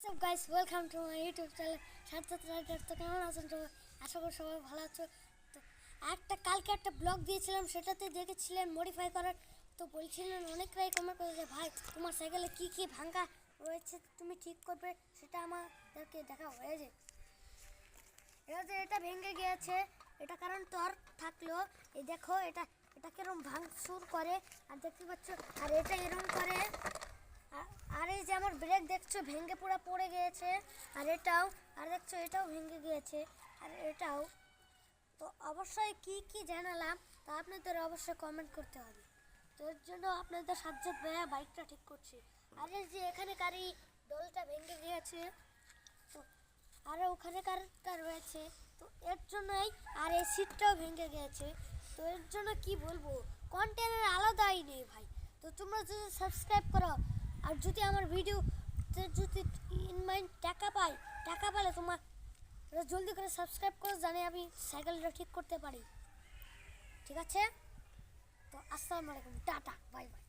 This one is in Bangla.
সব guys welcome to my YouTube channel Sajjad rider. তো কেমন আছেন সবাই? আশা করি সবাই ভালো আছো। তো কালকে একটা ব্লগ দিয়েছিলাম, সেটাতে দেখেছিলেন মডিফাই করার। তো বলছিলেন অনেকটাই কমেন্ট করেছে, ভাই তোমার সাইকেলে কী কী ভাঙা রয়েছে তুমি ঠিক করবে, সেটা আমাদেরকে দেখা হয়েছে। এটা ভেঙে গিয়েছে, এটা কারণ তর থাকলো। এই দেখো এটা এটা কিরম ভাঙচুর করে, আর দেখতে পাচ্ছ, আর এটা এরকম করে। আর এই যে আমার ব্রেক দেখছো ভেঙে পুরো পড়ে গিয়েছে, আর দেখছো এটাও ভেঙে গিয়েছে, আর এটাও। তো অবশ্যই কি কি জানালাম তা আপনাদের অবশ্যই কমেন্ট করতে হবে। তো এর জন্য আপনাদের সাজ্জাদ ভাইয়া বাইকটা ঠিক করছে। আর এই যে এখানে গাড়ি দোলটা ভেঙে গিয়েছে, তো আর ওখানে কারটা রয়েছে, তো এর জন্যই। আর এই সিটটাও ভেঙে গিয়েছে, তো এর জন্য কি বলবো, কন্টেন্টের আলাদাই নেই ভাই। তো তোমরা যদি সাবস্ক্রাইব করো, আর যদি আমার ভিডিও যদি ইনমাইন্ড টাকা পালে তোমার জলদি করে সাবস্ক্রাইব করো, জানি আমি সাইকেলটা ঠিক করতে পারি। ঠিক আছে, তো আসসালামু আলাইকুম, টাটা, বাই বাই।